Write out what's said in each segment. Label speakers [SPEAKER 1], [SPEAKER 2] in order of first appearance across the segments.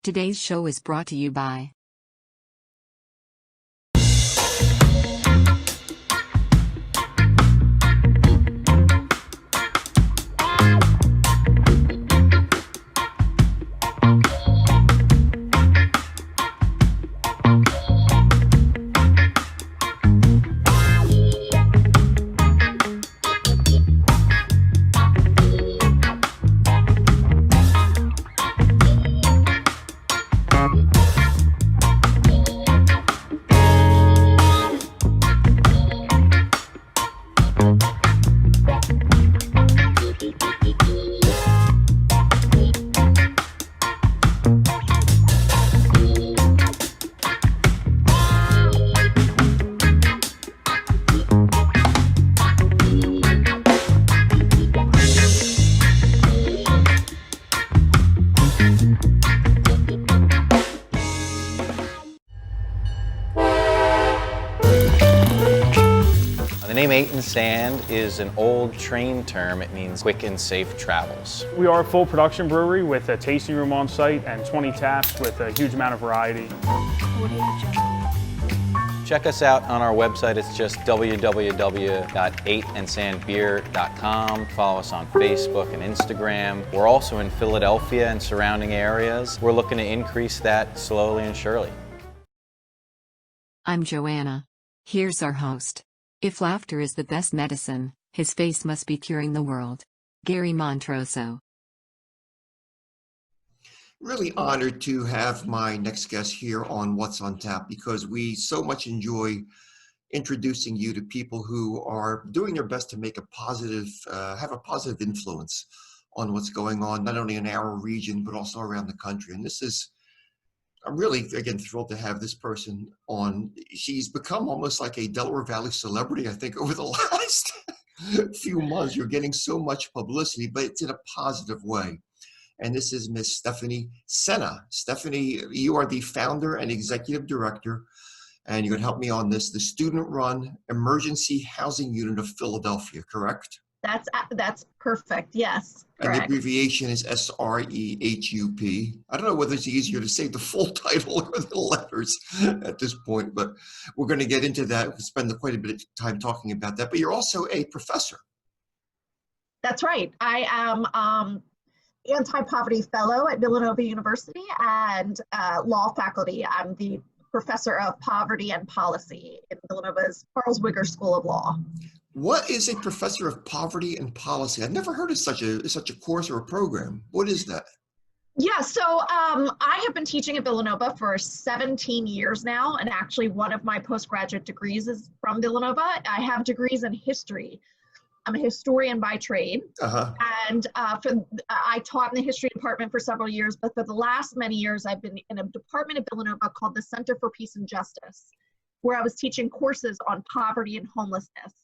[SPEAKER 1] Today's show is brought to you by
[SPEAKER 2] The name 8 and Sand is an old train term. It means quick and safe travels.
[SPEAKER 3] We are a full production brewery with a tasting room on site and 20 taps with a huge amount of variety.
[SPEAKER 2] Check us out on our website. It's just www.8andsandbeer.com. Follow us on Facebook and Instagram. We're also in Philadelphia and surrounding areas. We're looking to increase that slowly and surely.
[SPEAKER 1] I'm Joanna. Here's our host. If laughter is the best medicine, his face must be curing the world. Gary Montroso.
[SPEAKER 4] Really honored to have my next guest here on What's on Tap because we so much enjoy introducing you to people who are doing their best to make a positive, have a positive influence on what's going on, not only in our region, but also around the country. And I'm really, again, thrilled to have this person on. She's become almost like a Delaware Valley celebrity, I think, over the last few months. You're getting so much publicity, but it's in a positive way. And this is Miss Stephanie Sena. Stephanie, you are the founder and executive director, and you're going to help me on this, the student-run emergency housing unit of Philadelphia, correct?
[SPEAKER 5] That's perfect. Yes.
[SPEAKER 4] And the
[SPEAKER 5] Correct.
[SPEAKER 4] abbreviation is SREHUP. I don't know whether it's easier to say the full title or the letters at this point, but we're going to get into that. We'll spend quite a bit of time talking about that. But you're also a professor.
[SPEAKER 5] That's right. I am anti-poverty fellow at Villanova University and law faculty. I'm the professor of poverty and policy in Villanova's Charles Wigger School of Law.
[SPEAKER 4] What is a professor of poverty and policy? I've never heard of such a course or a program. What is that?
[SPEAKER 5] Yeah, so I have been teaching at Villanova for 17 years now, and actually one of my postgraduate degrees is from Villanova. I have degrees in history. I'm a historian by trade, and I taught in the history department for several years, but for the last many years, I've been in a department at Villanova called the Center for Peace and Justice, where I was teaching courses on poverty and homelessness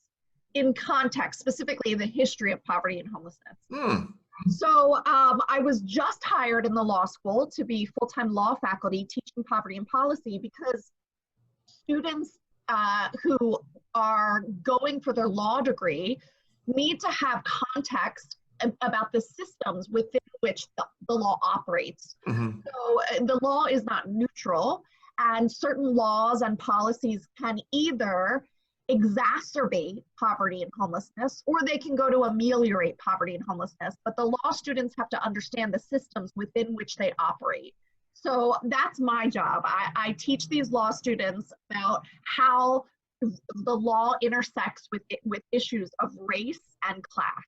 [SPEAKER 5] in context, specifically the history of poverty and homelessness. So I was just hired in the law school to be full-time law faculty teaching poverty and policy because students who are going for their law degree need to have context about the systems within which the law operates. So the law is not neutral, and certain laws and policies can either exacerbate poverty and homelessness, or they can go to ameliorate poverty and homelessness. But the law students have to understand the systems within which they operate. So that's my job. I teach these law students about how the law intersects with issues of race and class.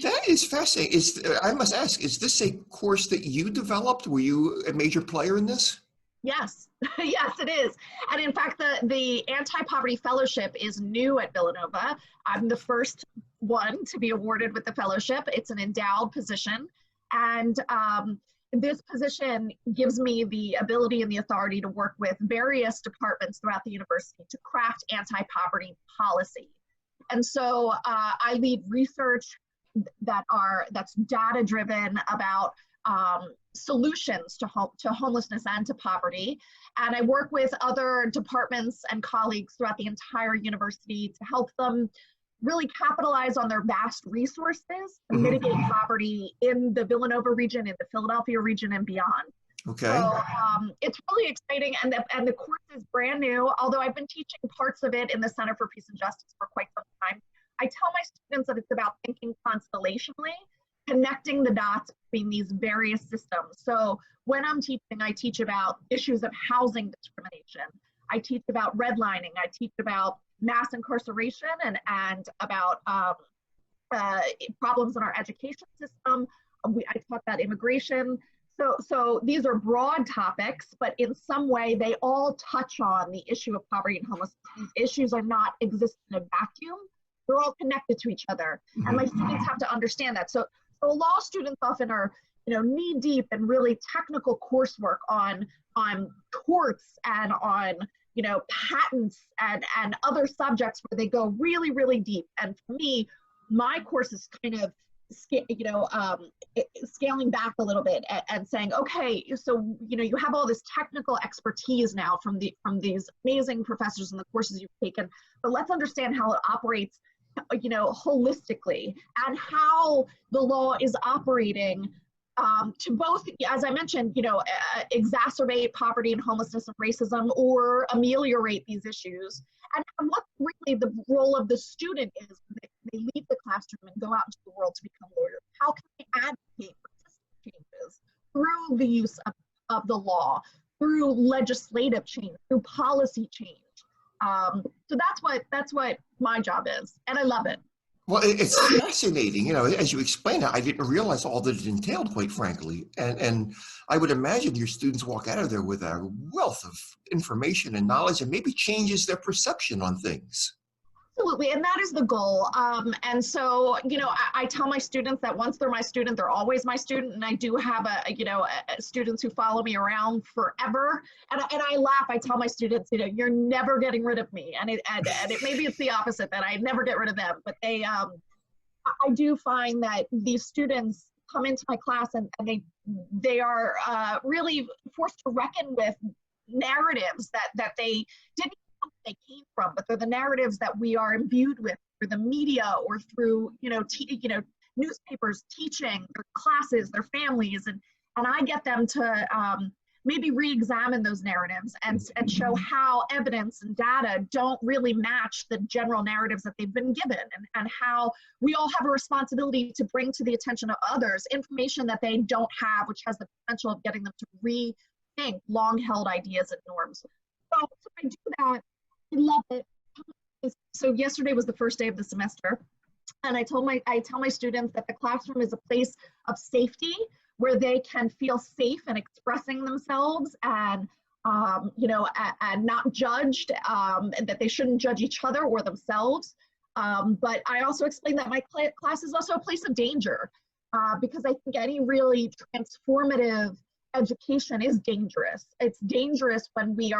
[SPEAKER 4] That is fascinating. I must ask, is this a course that you developed? Were you a major player in this?
[SPEAKER 5] Yes, yes, it is. And in fact, the Anti-Poverty Fellowship is new at Villanova. I'm the first one to be awarded with the fellowship. It's an endowed position. And this position gives me the ability and the authority to work with various departments throughout the university to craft anti-poverty policy. And so I lead research that's data-driven about solutions to homelessness and to poverty. And I work with other departments and colleagues throughout the entire university to help them really capitalize on their vast resources to mitigate poverty in the Villanova region, in the Philadelphia region, and beyond.
[SPEAKER 4] Okay.
[SPEAKER 5] So it's really exciting, and the course is brand new. Although I've been teaching parts of it in the Center for Peace and Justice for quite some time, I tell my students that it's about thinking constellationally, connecting the dots between these various systems. So when I'm teaching, I teach about issues of housing discrimination. I teach about redlining. I teach about mass incarceration and about problems in our education system. I talk about immigration. So these are broad topics, but in some way they all touch on the issue of poverty and homelessness. These issues are not exist in a vacuum. They're all connected to each other. And my students have to understand that. So law students often are, knee deep in really technical coursework on torts and on, patents and other subjects where they go really, really deep. And for me, my course is kind of scaling back a little bit and saying, okay, so you have all this technical expertise now from these amazing professors in the courses you've taken, but let's understand how it operates, holistically, and how the law is operating to both, as I mentioned, exacerbate poverty and homelessness and racism, or ameliorate these issues, and what really the role of the student is when they leave the classroom and go out into the world to become lawyers. How can they advocate for system changes through the use of the law, through legislative change, through policy change? So that's what my job is, and I love it.
[SPEAKER 4] Well, it's fascinating. As you explain it, I didn't realize all that it entailed, quite frankly. And I would imagine your students walk out of there with a wealth of information and knowledge, and maybe changes their perception on things.
[SPEAKER 5] Absolutely, and that is the goal. And so, I tell my students that once they're my student, they're always my student. And I do have students who follow me around forever. And I laugh. I tell my students, you're never getting rid of me. And maybe it's the opposite, that I never get rid of them. But I do find that these students come into my class and they are really forced to reckon with narratives that they didn't they came from, but they're the narratives that we are imbued with through the media or through newspapers, teaching, their classes, their families, and I get them to maybe re-examine those narratives and show how evidence and data don't really match the general narratives that they've been given, and how we all have a responsibility to bring to the attention of others information that they don't have, which has the potential of getting them to rethink long-held ideas and norms. So I do that. I love it. So yesterday was the first day of the semester, and I tell my students that the classroom is a place of safety where they can feel safe in expressing themselves and and not judged, and that they shouldn't judge each other or themselves. But I also explain that my class is also a place of danger, because I think any really transformative education is dangerous. It's dangerous when we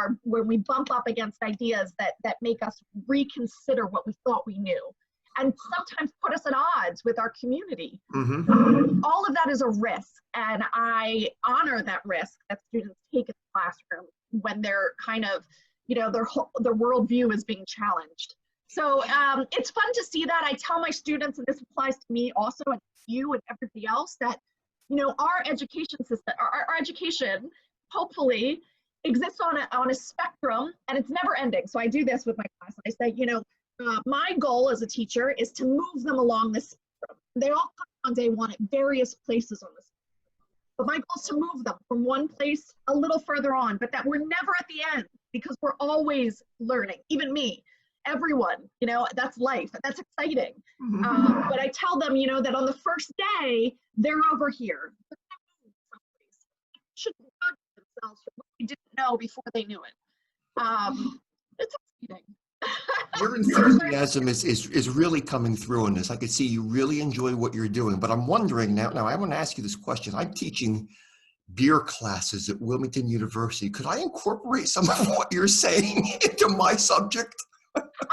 [SPEAKER 5] bump up against ideas that make us reconsider what we thought we knew, and sometimes put us at odds with our community. Mm-hmm. All of that is a risk, and I honor that risk that students take in the classroom when they're kind of, their worldview is being challenged. So it's fun to see that. I tell my students, and this applies to me also, and you and everybody else, that our education system, our education, hopefully exists on a spectrum, and it's never ending. So I do this with my class. I say, my goal as a teacher is to move them along this spectrum. They all come on day one at various places on this spectrum, but my goal is to move them from one place a little further on, but that we're never at the end, because we're always learning, even me. Everyone, that's life. That's exciting. Mm-hmm. But I tell them, that on the first day, they're over here. They're someplace. They should judge themselves for what they didn't know before they knew it. It's exciting.
[SPEAKER 4] Your enthusiasm is really coming through in this. I could see you really enjoy what you're doing. But I'm wondering now I want to ask you this question. I'm teaching beer classes at Wilmington University. Could I incorporate some of what you're saying into my subject?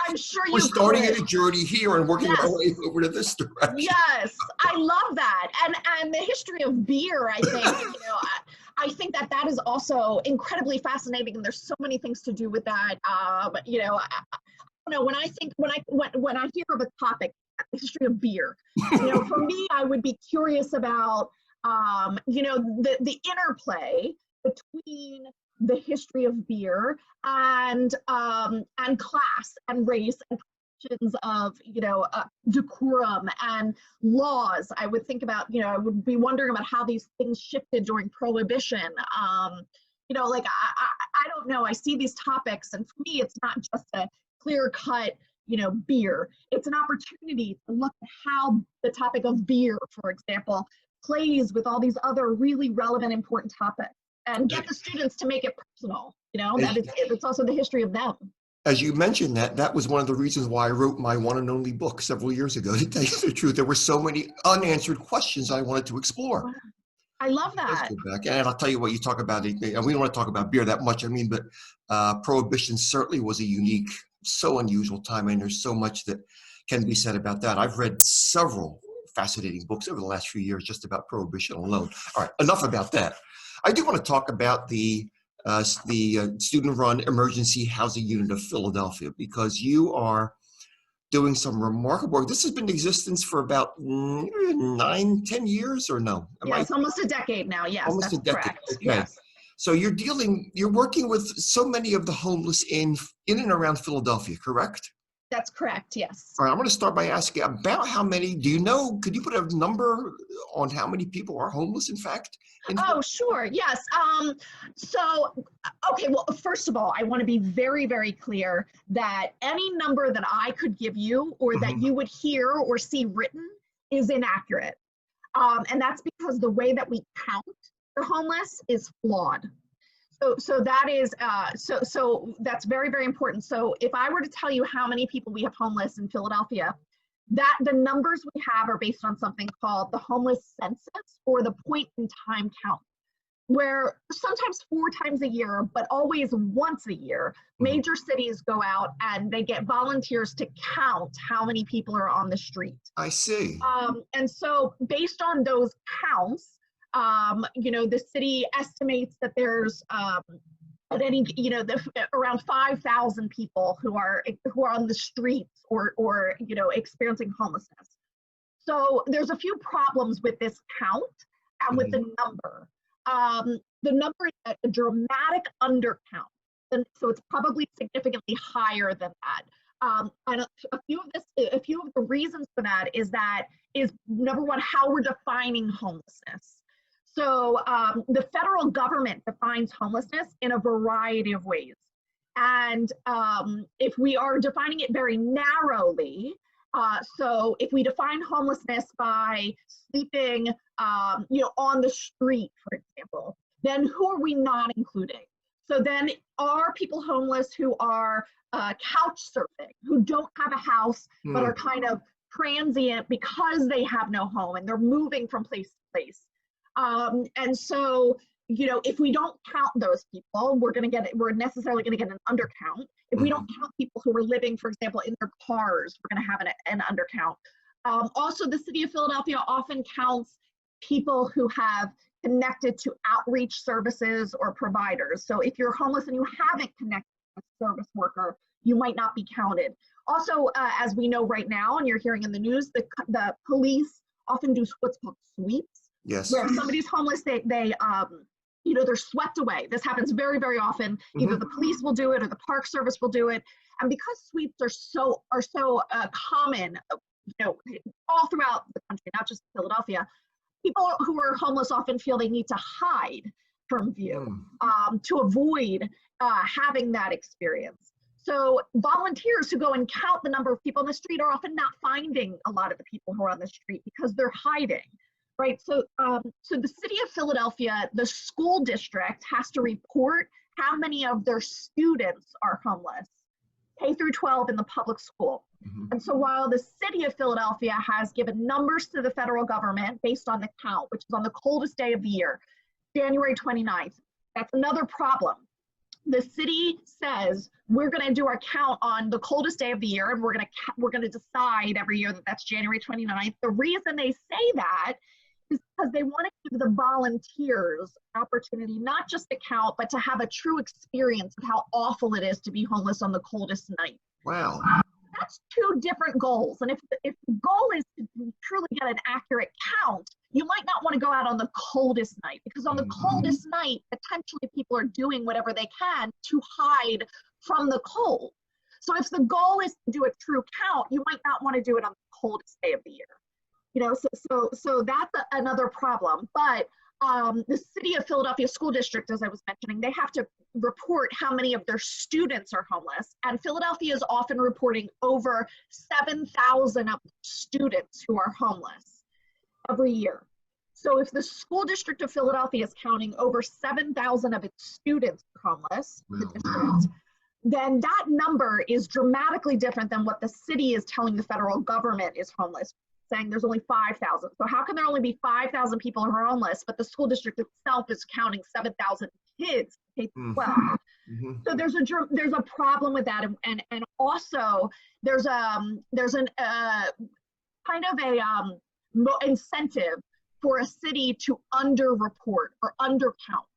[SPEAKER 5] I'm sure you
[SPEAKER 4] We're starting
[SPEAKER 5] could.
[SPEAKER 4] at a journey here and working our way over to this direction.
[SPEAKER 5] Yes, I love that. And the history of beer, I think, I think that is also incredibly fascinating, and there's so many things to do with that. I don't know, when I hear of a topic, the history of beer, for me, I would be curious about, the interplay between the history of beer and class and race and questions of, decorum and laws. I would think about, I would be wondering about how these things shifted during Prohibition. I don't know. I see these topics, and for me, it's not just a clear cut, beer. It's an opportunity to look at how the topic of beer, for example, plays with all these other really relevant, important topics, and get the students to make it personal. It's also the history of them.
[SPEAKER 4] As you mentioned, that was one of the reasons why I wrote my one and only book several years ago. To tell you the truth, there were so many unanswered questions I wanted to explore.
[SPEAKER 5] I love that.
[SPEAKER 4] And I'll tell you what, you talk about it, and we don't want to talk about beer that much, but Prohibition certainly was a unique, so unusual time, and there's so much that can be said about that. I've read several fascinating books over the last few years just about Prohibition alone. All right, enough about that. I do want to talk about the student-run emergency housing unit of Philadelphia, because you are doing some remarkable work. This has been in existence for about 9-10 years, or no?
[SPEAKER 5] It's almost a decade now. Yes,
[SPEAKER 4] almost
[SPEAKER 5] that's
[SPEAKER 4] a decade.
[SPEAKER 5] Correct.
[SPEAKER 4] Okay.
[SPEAKER 5] Yes.
[SPEAKER 4] So you're working with so many of the homeless in and around Philadelphia, correct?
[SPEAKER 5] That's correct, yes.
[SPEAKER 4] All right, I'm going to start by asking about how many, could you put a number on how many people are homeless, in fact?
[SPEAKER 5] Oh, sure, yes. Okay, well, first of all, I want to be very, very clear that any number that I could give you or that you would hear or see written is inaccurate. And that's because the way that we count the homeless is flawed. So that is, so that's very, very important. So if I were to tell you how many people we have homeless in Philadelphia, that the numbers we have are based on something called the homeless census, or the point in time count, where sometimes 4 times a year, but always once a year, major cities go out and they get volunteers to count how many people are on the street.
[SPEAKER 4] I see.
[SPEAKER 5] And so based on those counts, the city estimates that there's at any, around 5,000 people who are on the streets or experiencing homelessness. So there's a few problems with this count and with the number. The number is a dramatic undercount, and so it's probably significantly higher than that. And a few of the reasons for that is number one, how we're defining homelessness. So the federal government defines homelessness in a variety of ways. And if we are defining it very narrowly, so if we define homelessness by sleeping, on the street, for example, then who are we not including? So then are people homeless who are couch surfing, who don't have a house, but are kind of transient because they have no home and they're moving from place to place? And so, if we don't count those people, we're necessarily going to get an undercount. If we don't count people who are living, for example, in their cars, we're going to have an undercount. Also, the city of Philadelphia often counts people who have connected to outreach services or providers. So if you're homeless and you haven't connected with a service worker, you might not be counted. Also, as we know right now, and you're hearing in the news, the police often do what's called sweeps.
[SPEAKER 4] Yes.
[SPEAKER 5] Where if somebody's homeless, they're swept away. This happens very, very often. Either the police will do it or the Park Service will do it. And because sweeps are so common, all throughout the country, not just Philadelphia, people who are homeless often feel they need to hide from view to avoid having that experience. So volunteers who go and count the number of people in the street are often not finding a lot of the people who are on the street because they're hiding. Right, so the city of Philadelphia, the school district has to report how many of their students are homeless, K through 12 in the public school. And so while the city of Philadelphia has given numbers to the federal government based on the count, which is on the coldest day of the year, January 29th, that's another problem. The city says we're going to do our count on the coldest day of the year, and we're going to decide every year that that's January 29th. The reason they say that is because they want to give the volunteers an opportunity not just to count, but to have a true experience of how awful it is to be homeless on the coldest night.
[SPEAKER 4] Wow.
[SPEAKER 5] that's two different goals. And if the goal is to truly get an accurate count, you might not want to go out on the coldest night, because on the coldest night, potentially people are doing whatever they can to hide from the cold. So if the goal is to do a true count, you might not want to do it on the coldest day of the year. You know, so that's another problem. But the City of Philadelphia School District, as I was mentioning, they have to report how many of their students are homeless. And Philadelphia is often reporting over 7,000 of students who are homeless every year. So if the School District of Philadelphia is counting over 7,000 of its students homeless, the district, then that number is dramatically different than what the city is telling the federal government is homeless, saying there's only 5,000. So how can there only be 5,000 people who are homeless, but the school district itself is counting 7,000 kids K-12? So there's a problem with that, and also there's an kind of a incentive for a city to underreport or undercount,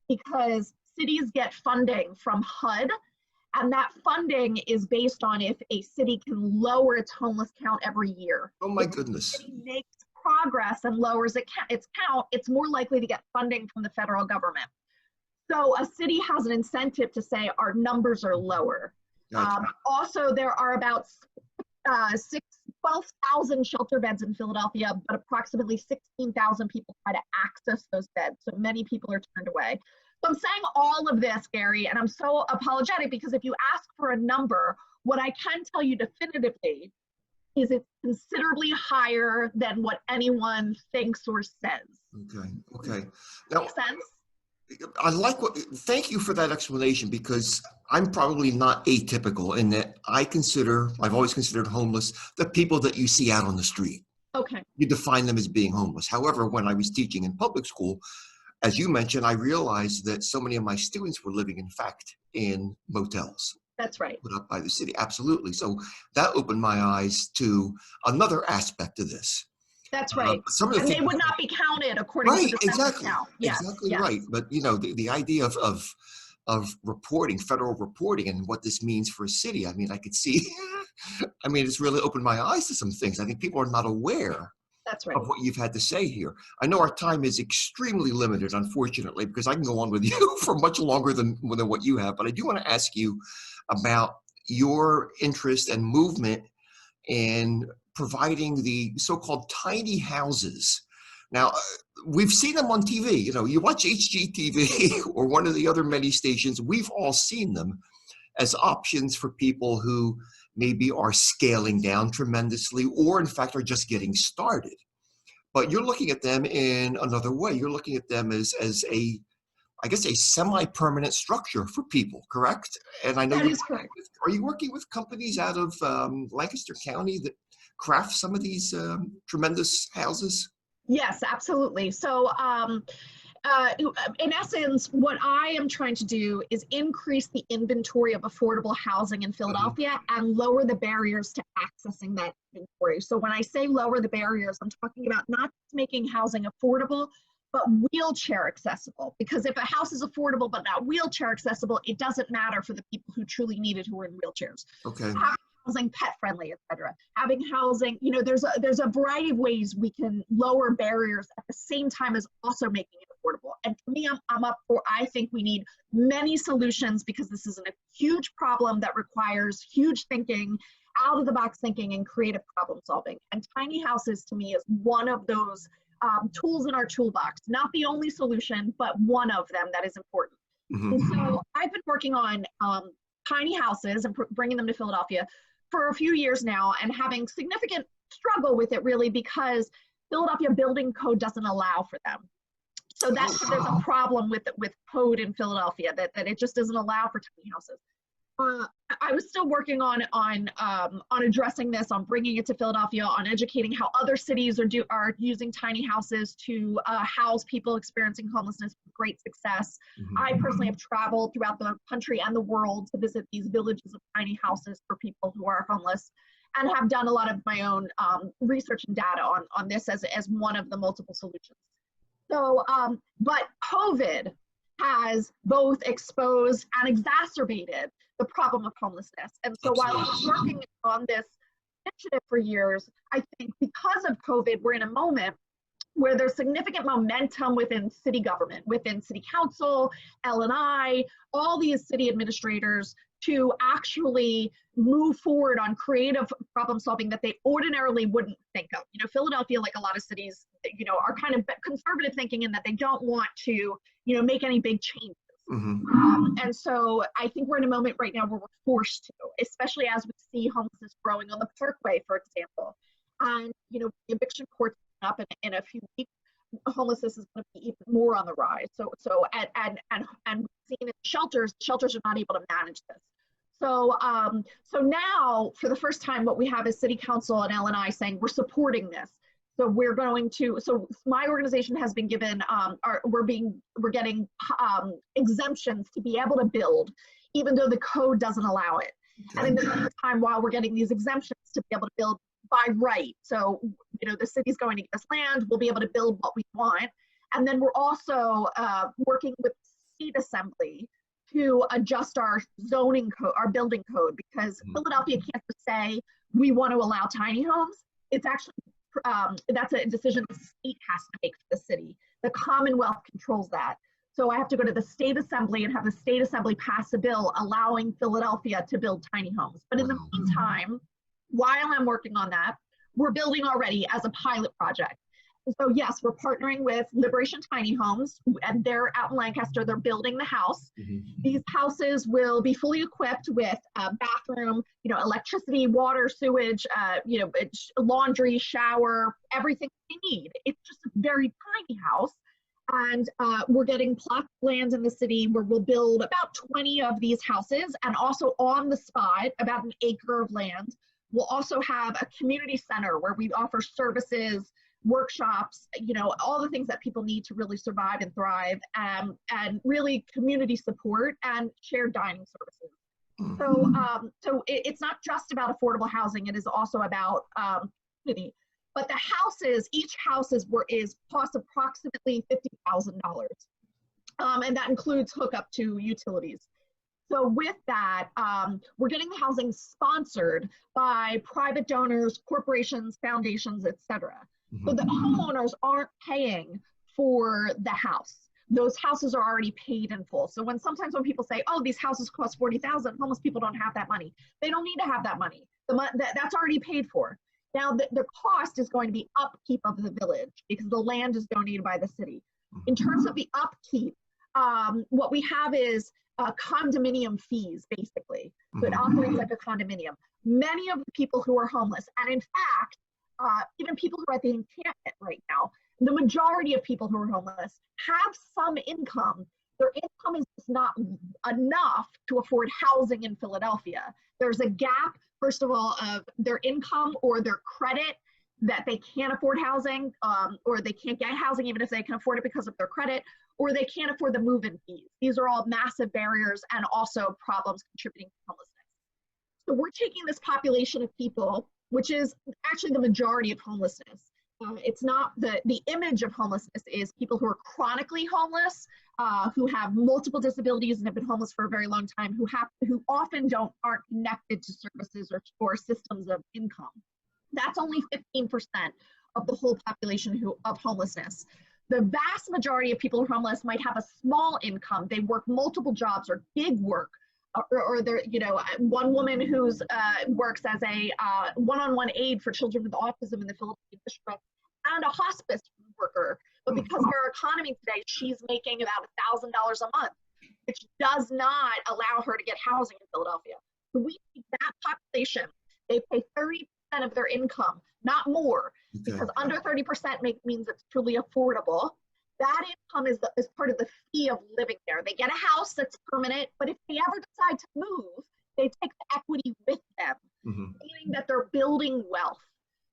[SPEAKER 5] because cities get funding from HUD. And that funding is based on if a city can lower its homeless count every year.
[SPEAKER 4] Oh my goodness.
[SPEAKER 5] If a city makes progress and lowers its count, it's more likely to get funding from the federal government. So a city has an incentive to say our numbers are lower.
[SPEAKER 4] Gotcha.
[SPEAKER 5] Also, there are about 12,000 shelter beds in Philadelphia, but approximately 16,000 people try to access those beds. So many people are turned away. So I'm saying all of this, Gary, and I'm so apologetic, because if you ask for a number, what I can tell you definitively is it's considerably higher than what anyone thinks or says.
[SPEAKER 4] Okay. Now,
[SPEAKER 5] Makes sense?
[SPEAKER 4] I like thank you for that explanation, because I'm probably not atypical in that I've always considered homeless the people that you see out on the street.
[SPEAKER 5] Okay.
[SPEAKER 4] You define them as being homeless. However, when I was teaching in public school, as you mentioned, I realized that so many of my students were living, in fact, in motels.
[SPEAKER 5] That's right.
[SPEAKER 4] Put up by the city. Absolutely. So that opened my eyes to another aspect of this.
[SPEAKER 5] That's right. And they would not be counted according to the census count. Yes,
[SPEAKER 4] exactly right. But you know, the idea of reporting, federal reporting, and what this means for a city. I mean, I could see. I mean, it's really opened my eyes to some things. I think people are not aware.
[SPEAKER 5] That's right.
[SPEAKER 4] Of what you've had to say here. I know our time is extremely limited, unfortunately, because I can go on with you for much longer than what you have. But I do want to ask you about your interest and movement in providing the so-called tiny houses. Now, we've seen them on TV. You know, you watch HGTV or one of the other many stations. We've all seen them as options for people who maybe are scaling down tremendously, or in fact are just getting started. But you're looking at them in another way. You're looking at them as a, I guess, a semi-permanent structure for people, correct? And I know
[SPEAKER 5] that is correct.
[SPEAKER 4] Are you working with companies out of Lancaster County that craft some of these tremendous houses?
[SPEAKER 5] Yes, absolutely. So in essence, what I am trying to do is increase the inventory of affordable housing in Philadelphia and lower the barriers to accessing that inventory. So when I say lower the barriers, I'm talking about not just making housing affordable, but wheelchair accessible. Because if a house is affordable but not wheelchair accessible, it doesn't matter for the people who truly need it, who are in wheelchairs.
[SPEAKER 4] Okay.
[SPEAKER 5] Having housing pet friendly, etc. Having housing, you know, there's a variety of ways we can lower barriers at the same time as also making it affordable. And for me, I'm up for, I think we need many solutions, because this is a huge problem that requires huge thinking, out of the box thinking, and creative problem solving. And tiny houses to me is one of those tools in our toolbox, not the only solution, but one of them that is important. And so I've been working on tiny houses and bringing them to Philadelphia for a few years now, and having significant struggle with it, really, because Philadelphia building code doesn't allow for them. So there's a problem with code in Philadelphia, that it just doesn't allow for tiny houses. I was still working on addressing this, on bringing it to Philadelphia, on educating how other cities are using tiny houses to house people experiencing homelessness with great success. I personally have traveled throughout the country and the world to visit these villages of tiny houses for people who are homeless, and have done a lot of my own research and data on this as one of the multiple solutions. So, but COVID has both exposed and exacerbated the problem of homelessness. And so while I was working on this initiative for years, I think because of COVID, we're in a moment where there's significant momentum within city government, within city council, L&I, all these city administrators to actually move forward on creative problem solving that they ordinarily wouldn't think of. You know, Philadelphia, like a lot of cities, you know, are kind of conservative thinking in that they don't want to, you know, make any big changes. And so I think we're in a moment right now where we're forced to, especially as we see homelessness growing on the Parkway, for example. And, you know, the eviction courts up in a few weeks, homelessness is going to be even more on the rise. So and seeing in shelters are not able to manage this. So now for the first time, what we have is City Council and L&I saying we're supporting this. So we're going to. So my organization has been given. We're getting exemptions to be able to build, even though the code doesn't allow it. And in the meantime, while we're getting these exemptions to be able to build by right, so you know the city's going to give us land, we'll be able to build what we want, and then we're also working with the state assembly to adjust our zoning code, our building code, because Philadelphia can't just say we want to allow tiny homes. It's actually that's a decision the state has to make for the city. The Commonwealth controls that. So I have to go to the state assembly and have the state assembly pass a bill allowing Philadelphia to build tiny homes. But in the meantime, while I'm working on that, we're building already as a pilot project. So yes, we're partnering with Liberation Tiny Homes, and they're out in Lancaster. They're building the house. These houses will be fully equipped with a bathroom, you know, electricity, water, sewage, you know, laundry, shower, everything they need. It's just a very tiny house. And we're getting plot land in the city where we'll build about 20 of these houses, and also on the spot, about an acre of land. We'll also have a community center where we offer services, workshops, you know, all the things that people need to really survive and thrive, and really community support and shared dining services. So it's not just about affordable housing, it is also about community. But the houses, each house costs approximately $50,000. And that includes hookup to utilities. So with that, we're getting the housing sponsored by private donors, corporations, foundations, etc. So the homeowners aren't paying for the house. Those houses are already paid in full. So sometimes when people say, oh, these houses cost $40,000, homeless people don't have that money. They don't need to have that money. That's already paid for. Now the cost is going to be upkeep of the village because the land is donated by the city. In terms of the upkeep, what we have is condominium fees, basically. So it operates like a condominium. Many of the people who are homeless, and in fact, even people who are at the encampment right now, the majority of people who are homeless have some income. Their income is just not enough to afford housing in Philadelphia. There's a gap, first of all, of their income or their credit, that they can't afford housing, or they can't get housing even if they can afford it because of their credit, or they can't afford the move-in fees. These are all massive barriers and also problems contributing to homelessness. So we're taking this population of people, which is actually the majority of homelessness. It's not the image of homelessness is people who are chronically homeless, who have multiple disabilities and have been homeless for a very long time, who often aren't connected to services or systems of income. That's only 15% of the whole population of homelessness. The vast majority of people who are homeless might have a small income. They work multiple jobs or gig work, or they're, you know, one woman who's works as a one-on-one aide for children with autism in the Philadelphia district, and a hospice worker. But because of our economy today, she's making about $1,000 a month, which does not allow her to get housing in Philadelphia. So we take that population, they pay 30% of their income, not more, because under 30% means it's truly affordable. That income is part of the fee of living there. They get a house that's permanent, but if they ever decide to move, they take the equity with them, meaning that they're building wealth.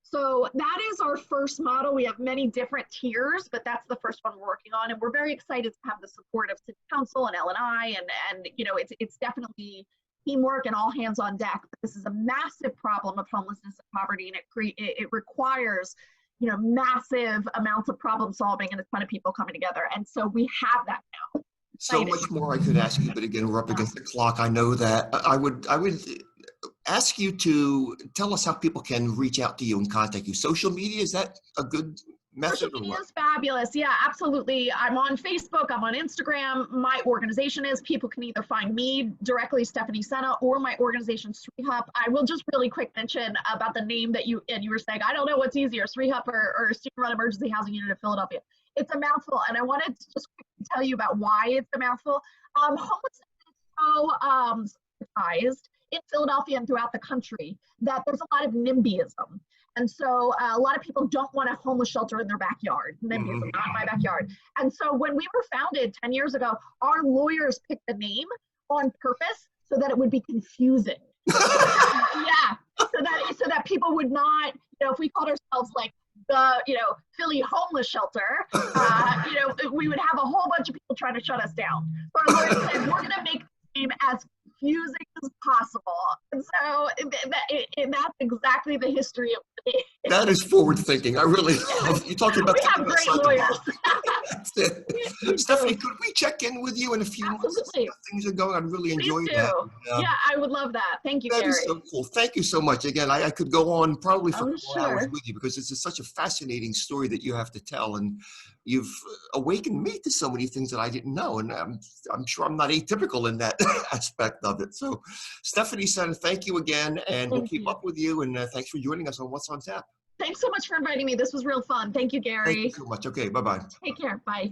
[SPEAKER 5] So that is our first model. We have many different tiers, but that's the first one we're working on, and we're very excited to have the support of City Council and L&I, and you know, it's definitely teamwork and all hands on deck. But this is a massive problem of homelessness and poverty, and it requires, you know, massive amounts of problem solving and a ton of people coming together. And so we have that now.
[SPEAKER 4] So much more I could ask you, but again, we're up against the clock. I know that. I would ask you to tell us how people can reach out to you and contact you. Social media, is that a good method
[SPEAKER 5] Social
[SPEAKER 4] or
[SPEAKER 5] media
[SPEAKER 4] what?
[SPEAKER 5] is fabulous. Yeah, absolutely. I'm on Facebook. I'm on Instagram. My organization is. People can either find me directly, Stephanie Sena, or my organization, SREHUP. I will just really quick mention about the name that you were saying. I don't know what's easier, SREHUP or Student Run Emergency Housing Unit of Philadelphia. It's a mouthful, and I wanted to just quickly tell you about why it's a mouthful. Homelessness is so stigmatized in Philadelphia and throughout the country that there's a lot of NIMBYism. And so a lot of people don't want a homeless shelter in their backyard. NIMBYism, not in my backyard. And so when we were founded 10 years ago, our lawyers picked the name on purpose so that it would be confusing. Yeah, so that people would not, if we called ourselves like the, Philly homeless shelter, we would have a whole bunch of people trying to shut us down. So our lawyers said, we're going to make the name as confusing as possible. And so that's exactly the history of the name.
[SPEAKER 4] That is forward thinking. I really love you talking about.
[SPEAKER 5] We have great lawyers.
[SPEAKER 4] That's it. Stephanie, could we check in with you in a few months? To see how things are going. I'd really enjoy that.
[SPEAKER 5] Yeah, I would love that. Thank you,
[SPEAKER 4] That
[SPEAKER 5] Gary.
[SPEAKER 4] is so cool. Thank you so much. Again, I could go on probably for 4 hours
[SPEAKER 5] Sure.
[SPEAKER 4] with you because it's just such a fascinating story that you have to tell, and you've awakened me to so many things that I didn't know, and I'm sure I'm not atypical in that aspect of it. So, Stephanie Sena, thank you again, and we'll keep up with you. And thanks for joining us on What's on Tap.
[SPEAKER 5] Thanks so much for inviting me. This was real fun. Thank you, Gary.
[SPEAKER 4] Thank you so much. Okay, bye-bye.
[SPEAKER 5] Take care. Bye.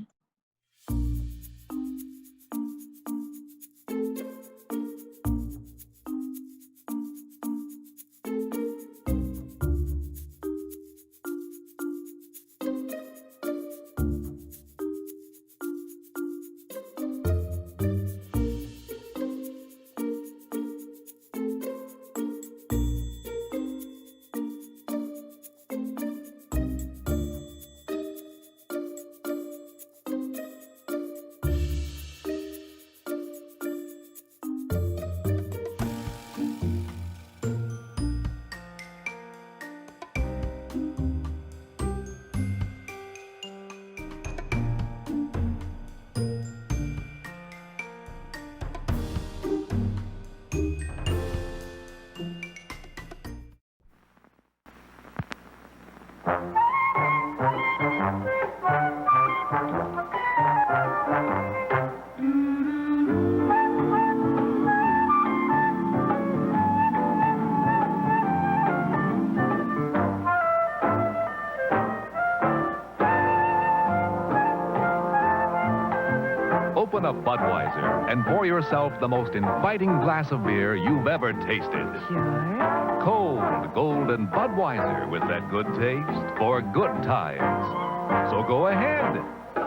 [SPEAKER 6] Open a Budweiser and pour yourself the most inviting glass of beer you've ever tasted.
[SPEAKER 7] Sure.
[SPEAKER 6] Cold, golden Budweiser with that good taste for good times. So go ahead.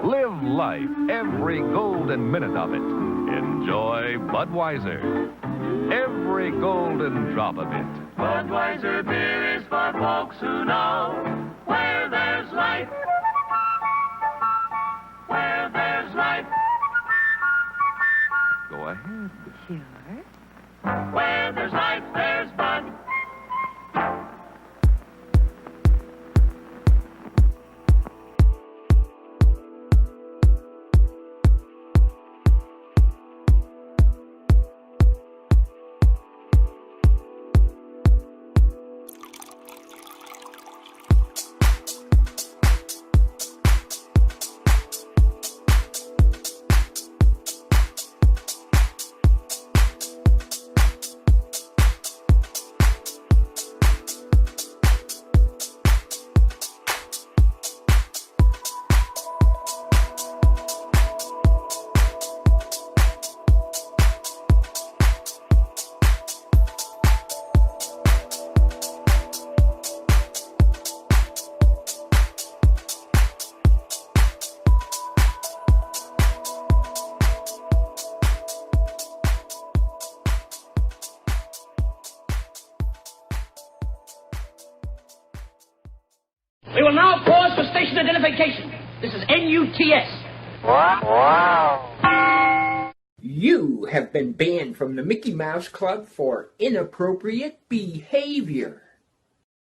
[SPEAKER 6] Live life, every golden minute of it. Enjoy Budweiser. Every golden drop of it.
[SPEAKER 8] Budweiser beer is for folks who know where there's life. Where there's life.
[SPEAKER 6] Go ahead.
[SPEAKER 7] Sure.
[SPEAKER 8] Where there's life, there's Bud.
[SPEAKER 9] We will now pause for station identification. This is NUTS.
[SPEAKER 8] Wow.
[SPEAKER 10] You have been banned from the Mickey Mouse Club for inappropriate behavior.